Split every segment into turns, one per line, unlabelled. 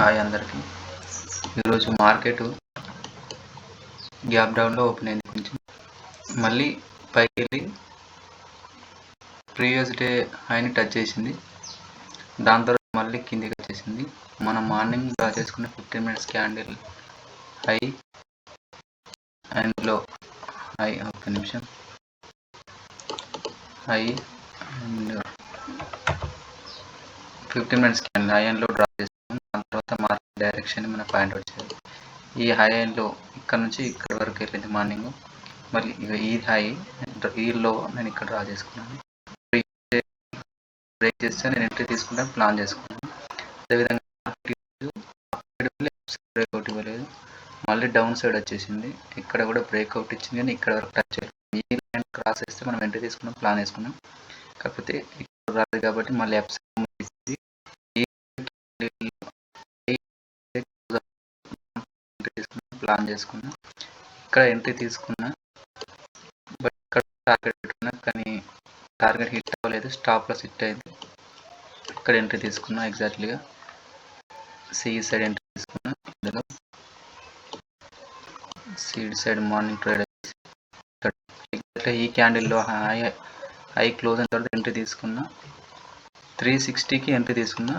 Hi అందరికీ. ఈరోజు market gap డౌన్లో ఓపెన్ అయింది. కొంచెం మళ్ళీ పైకి వెళ్ళి ప్రీవియస్ డే హైని టచ్ చేసింది. దాని తర్వాత మళ్ళీ కిందికి వచ్చేసింది. మనం మార్నింగ్ డ్రా చేసుకున్న 15 minutes క్యాండిల్ హై అండ్ లో హై ఒక్క నిమిషం high and 15 minutes candle high and లో డ్రా చేసుకున్నాం. దాని తర్వాత మార్కెట్ డైరెక్షన్ మన పాయింట్ అవుట్ చేయాలి. ఈ హై అండ్ లో ఇక్కడ నుంచి ఇక్కడ వరకు వెళ్ళింది మార్నింగ్. మళ్ళీ ఈ హై ఈ లో నేను ఇక్కడ డ్రా చేసుకున్నాను. బ్రేక్ చేస్తే నేను ఎంట్రీ తీసుకుంటాను ప్లాన్ చేసుకున్నాను. అదేవిధంగా బ్రేక్అవుట్ ఇవ్వలేదు, మళ్ళీ డౌన్ సైడ్ వచ్చేసింది. ఇక్కడ కూడా బ్రేక్అవుట్ ఇచ్చింది కానీ ఇక్కడ వరకు టచ్ చేయలేదు. ఈ లైన్ క్రాస్ చేస్తే మనం ఎంట్రీ తీసుకున్నాం ప్లాన్ వేసుకున్నాం. కాకపోతే ఇక్కడ రాలేదు కాబట్టి మళ్ళీ ప్లాన్ చేసుకున్నా, ఇక్కడ ఎంట్రీ తీసుకున్నా. బట్ ఇక్కడ టార్గెట్ పెట్టుకున్నా కానీ టార్గెట్ హిట్ అవ్వలేదు, స్టాప్ లాస్ హిట్ అయింది. ఇక్కడ ఎంట్రీ తీసుకున్నా, ఎగ్జాక్ట్లీగా సిఈ సైడ్ ఎంట్రీ తీసుకున్నా. ఇందులో సీడ్ సైడ్ మార్నింగ్ ట్రేడ్ ఎగ్జాక్ట్గా ఈ క్యాండిల్లో హై క్లోజ్ అయిన తర్వాత ఎంట్రీ తీసుకున్నా. 360కి ఎంట్రీ తీసుకున్నా.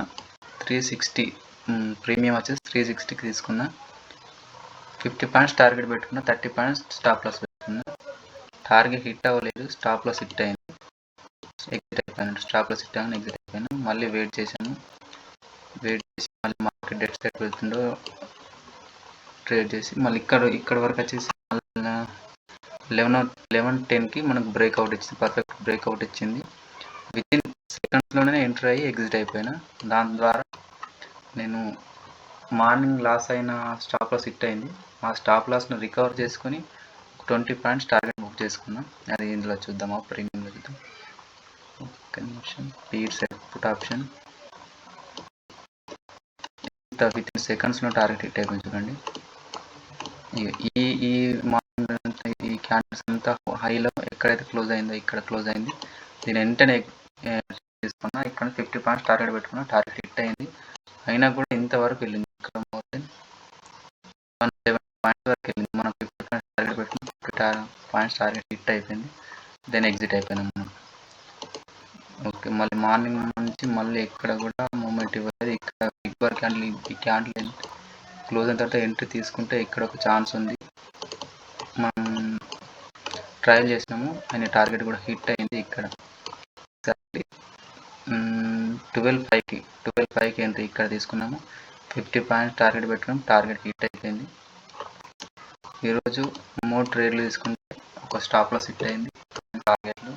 360 ప్రీమియం వచ్చేసి 360కి తీసుకున్నా. 50 points టార్గెట్ పెట్టుకున్నా, 30 points స్టాప్ లాస్ పెట్టుకున్నా. టార్గెట్ హిట్ అవ్వలేదు, స్టాప్ లాస్ హిట్ అయింది. ఎగ్జిట్ అయిపోయాను. స్టాప్ లాస్ హిట్ అయ్యాను, ఎగ్జిట్ అయిపోయాను. మళ్ళీ వెయిట్ చేశాను. వెయిట్ చేసి మళ్ళీ మార్కెట్ డెడ్ సైడ్ వెళ్తుండో ట్రేడ్ చేసి మళ్ళీ ఇక్కడ వరకు వచ్చేసి 11:10కి మనకు బ్రేక్అవుట్ ఇచ్చింది. పర్ఫెక్ట్ బ్రేక్అవుట్ ఇచ్చింది. వితిన్ సెకండ్స్లోనే ఎంటర్ అయ్యి ఎగ్జిట్ అయిపోయినా. దాని ద్వారా నేను మార్నింగ్ లాస్ అయిన స్టాప్ లాస్ హిట్ అయింది. ఆ స్టాప్ లాస్ను రికవర్ చేసుకొని 20 points టార్గెట్ బుక్ చేసుకున్నాం. అది ఇందులో చూద్దామా, ప్రీమియంలో చూద్దాం. ఒక్క నిమిషం. Peer set put option within సెకండ్స్లో టార్గెట్ హిట్ అయిపోయింది. చూడండి, ఈ ఈ క్యాండిల్స్ అంతా హైలో ఎక్కడైతే క్లోజ్ అయిందో ఇక్కడ క్లోజ్ అయింది. దీని వెంటనే తీసుకున్నా. ఇక్కడ 50 points టార్గెట్ పెట్టుకున్నా. టార్గెట్ హిట్ అయింది. అయినా కూడా ఇంతవరకు వెళ్ళింది. ఇక్కడ మోర్ దెన్ 170 points వరకు వెళ్ళింది. మనం 50 points టార్గెట్ పెట్టుకుని 50 points టార్గెట్ హిట్ అయిపోయింది. దెన్ ఎగ్జిట్ అయిపోయినాం మనం. ఓకే, మళ్ళీ మార్నింగ్ నుంచి మళ్ళీ ఎక్కడ కూడా మూమెంట్ ఇవ్వలేదు. ఇక్కడ బిగ్ బార్ క్యాండిల్, ఈ క్యాండిల్ క్లోజ్ అయిన తర్వాత ఎంట్రీ తీసుకుంటే ఇక్కడ ఒక ఛాన్స్ ఉంది. మనం ట్రయల్ చేసినాము, ఆయన టార్గెట్ కూడా హిట్ అయింది. ఇక్కడ 12:05కి ఎంట్రీ ఇక్కడ తీసుకున్నాము. 50 points టార్గెట్ పెట్టుకున్నాం. టార్గెట్ హిట్ అయిపోయింది. ఈరోజు 3 ట్రేడ్లు తీసుకుంటే ఒక స్టాప్ లాస్ హిట్ అయింది, టార్గెట్లు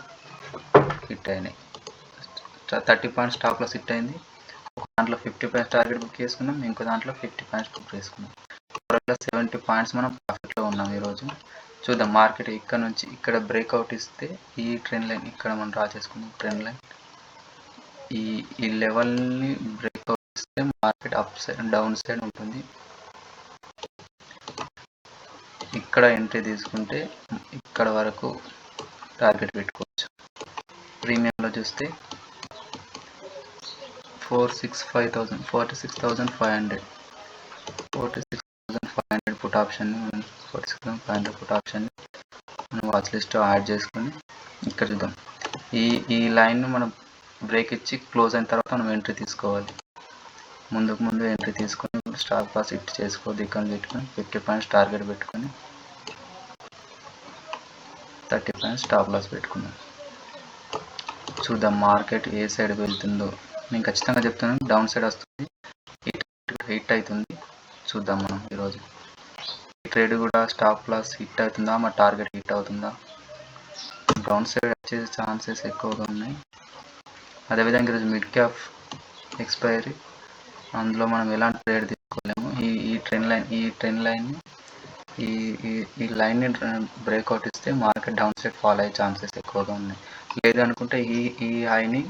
హిట్ అయినాయి. 30 points స్టాప్ లాస్ హిట్ అయింది. ఒక దాంట్లో 50 points టార్గెట్ బుక్ చేసుకున్నాం, ఇంకో దాంట్లో 50 points బుక్ చేసుకున్నాం. టోటల్గా 70 points మనం ప్రాఫిట్లో ఉన్నాం. ఈరోజు చూద్దాం మార్కెట్ ఇక్కడ నుంచి ఇక్కడ బ్రేక్అవుట్ ఇస్తే ఈ ట్రెండ్ లైన్ ఇక్కడ మనం డ్రా చేసుకున్నాం. ట్రెండ్ లైన్ ఈ లెవెల్ని బ్రేక్అవుట్ ఇస్తే market up side down side ఉంటుంది. ఇక్కడ ఎంట్రీ తీసుకుంటే ఇక్కడ వరకు టార్గెట్ పెట్టుకోవచ్చు. ప్రీమియంలో చూస్తే 46,500 పుట్ ఆప్షన్, 46,500 పుట్ ఆప్షన్ మనం వాచ్ లిస్ట్ యాడ్ చేసుకొని ఇక్కడ చూద్దాం. ఈ లైన్ మనం బ్రేక్ ఇచ్చి క్లోజ్ అయిన తర్వాత మనం ఎంట్రీ తీసుకోవాలి. ముందు ఎంట్రీ తీసుకొని స్టాప్ లాస్ హిట్ చేసుకోవద్దు. ఇక్కడ పెట్టుకొని 50 points టార్గెట్ పెట్టుకొని 30 points స్టాప్ లాస్ పెట్టుకున్నాం. చూద్దాం మార్కెట్ ఏ సైడ్ వెళ్తుందో. నేను ఖచ్చితంగా చెప్తాను, డౌన్ సైడ్ వస్తుంది, హిట్ అవుతుంది. చూద్దాం మనం ఈరోజు ఈ ట్రేడ్ కూడా స్టాప్ లాస్ హిట్ అవుతుందా, మా టార్గెట్ హిట్ అవుతుందా. డౌన్ సైడ్ వచ్చే ఛాన్సెస్ ఎక్కువగా ఉన్నాయి. అదేవిధంగా ఈరోజు మిడ్ క్యాప్ ఎక్స్పైరీ, అందులో మనం ఎలాంటి ట్రేడ్ తీసుకోలేము. ఈ ట్రెండ్ లైన్ ఈ లైన్ని బ్రేక్అవుట్ ఇస్తే మార్కెట్ డౌన్ సైడ్ ఫాల్ అయ్యే ఛాన్సెస్ ఎక్కువగా ఉన్నాయి. లేదనుకుంటే ఈ హైని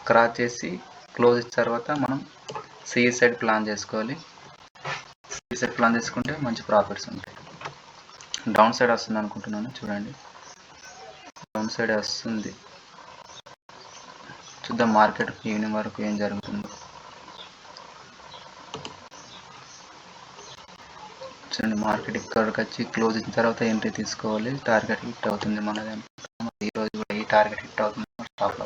క్రాస్ చేసి క్లోజ్ ఇచ్చిన తర్వాత మనం సిఈ సైడ్ ప్లాన్ చేసుకోవాలి. సిఈ సైడ్ ప్లాన్ చేసుకుంటే మంచి ప్రాఫిట్స్ ఉంటాయి. డౌన్ సైడ్ వస్తుంది అనుకుంటున్నాను. చూడండి, డౌన్ సైడ్ వస్తుంది. చూద్దాం మార్కెట్ ఈవినింగ్ వరకు ఏం జరుగుతుందో. చూడండి మార్కెట్ ఇక్కడికి వచ్చి క్లోజ్ అయిన తర్వాత ఎంట్రీ తీసుకోవాలి. టార్గెట్ హిట్ అవుతుంది మనది. ఈరోజు కూడా ఈ టార్గెట్ హిట్ అవుతుంది. స్టాప్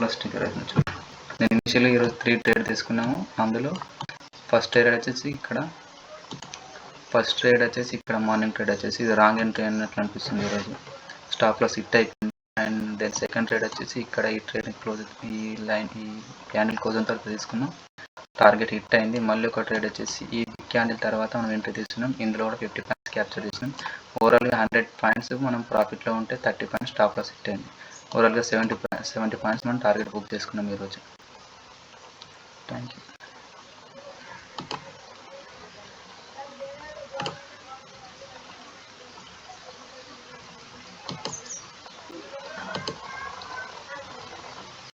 లాస్ ట్రిగర్ అవుతుంది చూడండి. నేను ఇనిషియల్గా ఈరోజు 3 ట్రేడ్ తీసుకున్నాము. అందులో ఫస్ట్ ట్రేడ్ వచ్చేసి ఇక్కడ మార్నింగ్ ట్రేడ్ వచ్చేసి ఇది రాంగ్ ఎంట్రీ అన్నట్లు అనిపిస్తుంది. ఈరోజు స్టాప్ లాస్ హిట్ అయిపోయింది. అండ్ దెన్ సెకండ్ ట్రేడ్ వచ్చేసి ఇక్కడ ఈ ట్రేడ్ క్లోజ్ ఈ క్యాండిల్ క్లోజ్ అయిన తర్వాత తీసుకున్నాం. టార్గెట్ హిట్ అయింది. మళ్ళీ ఒక ట్రేడ్ వచ్చేసి ఈ క్యాండిల్ తర్వాత మనం ఎంట్రీ తీసుకున్నాం. ఇందులో కూడా 50 పాయింట్స్ క్యాప్చర్ చేసినాం. ఓవరాల్గా 100 పాయింట్స్ మనం ప్రాఫిట్లో ఉంటే 30 పాయింట్స్ స్టాప్ లాస్ హిట్ అయింది. ఓవరాల్గా 70 పాయింట్స్ మనం టార్గెట్ బుక్ చేసుకున్నాం ఈరోజు. Thank you.